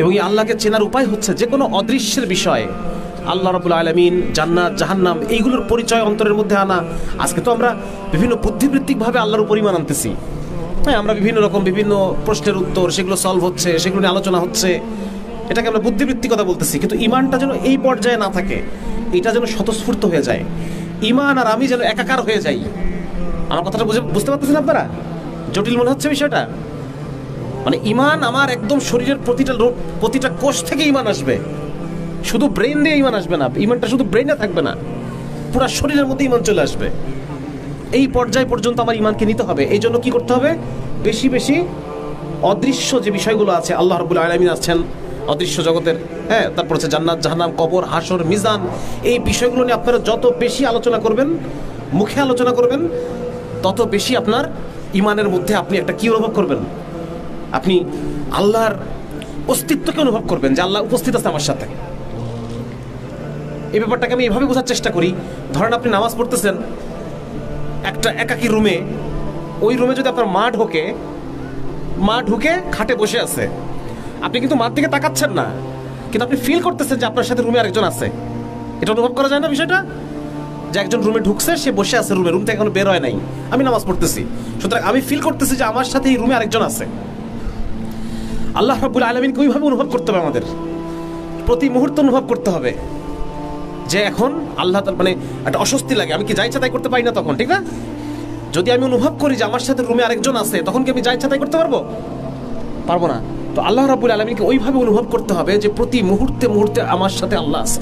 এবং এই আল্লাহকে চেনার উপায় হচ্ছে যে কোনো অদৃশ্যের বিষয়ে আল্লাহ রাব্বুল আলামিন, জান্নাত, জাহান্নাম, এইগুলোর পরিচয় অন্তরের মধ্যে আনা। আজকে তো আমরা বিভিন্ন বুদ্ধিবৃত্তিকভাবে আল্লাহর উপর ঈমান আনতেছি। হ্যাঁ, আমরা বিভিন্ন রকম বিভিন্ন প্রশ্নের উত্তর, সেগুলো সলভ হচ্ছে, সেগুলো নিয়ে আলোচনা হচ্ছে, এটাকে আমরা বুদ্ধিবৃত্তিকতা বলতেছি। কিন্তু ঈমানটা যেন এই পর্যায়ে না থাকে, এটা যেন স্বতঃস্ফূর্ত হয়ে যায়। ঈমান আর আমি যেন একাকার হয়ে যাই। আমার কথাটা বুঝতে পারতেছেন আপনারা? জটিল মনে হচ্ছে বিষয়টা? মানে ঈমান আমার একদম শরীরের প্রতিটা কোষ থেকে ঈমান আসবে, শুধু ব্রেন দিয়ে ঈমান আসবে না। ঈমানটা শুধু ব্রেনে থাকবে না, পুরো শরীরের মধ্যে ঈমান চলে আসবে। এই পর্যায় পর্যন্ত আমার ঈমানকে নিতে হবে। এই জন্য কি করতে হবে? বেশি বেশি অদৃশ্য যে বিষয়গুলো আছে, আল্লাহ রাব্বুল আলামিন আছেন অদৃশ্য জগতের, হ্যাঁ, তারপর হচ্ছে জান্নাত, জাহান্নাম, কবর, হাসর, মিজান, এই বিষয়গুলো নিয়ে আপনারা যত বেশি আলোচনা করবেন, মুখে আলোচনা করবেন, তত বেশি আপনার ঈমানের মধ্যে আপনি একটা কি অনুভব করবেন? আপনি আল্লাহর অস্তিত্বকে অনুভব করবেন, যে আল্লাহ উপস্থিত আছে আমার সাথে। এই ব্যাপারটাকে আমি এভাবে বোঝার চেষ্টা করি। ধরেন আপনি নামাজ পড়তেছেন একটা একাকী রুমে, ওই রুমে যদি আপনার মা ঢুকে খাটে বসে আছে, আপনি কিন্তু মার দিকে তাকাচ্ছেন না, কিন্তু আপনি ফিল করতেছেন যে আপনার সাথে রুমে আরেকজন আছে। এটা অনুভব করা যায় না বিষয়টা? যে একজন রুমে ঢুকছে, সে বসে আছে রুম থেকে এখনো বের হয় নাই, আমি নামাজ পড়তেছি, সুতরাং আমি ফিল করতেছি যে আমার সাথে এই রুমে আরেকজন আছে। আল্লাহ রাব্বুল আলামিনকে ওইভাবে অনুভব করতে হবে, আমাদের প্রতি মুহূর্তে অনুভব করতে হবে যে এখন আল্লাহ মানে একটা অস্বস্তি লাগে, আমি কি যা ইচ্ছা তাই করতে পারি না তখন, ঠিক না? যদি আমি অনুভব করি যে আমার সাথে রুমে আরেকজন আছে, তখন কি আমি যা ইচ্ছা তাই করতে পারবো না। তো আল্লাহ রাব্বুল আলামিনকে ওইভাবে অনুভব করতে হবে যে প্রতি মুহূর্তে মুহূর্তে আমার সাথে আল্লাহ আছে।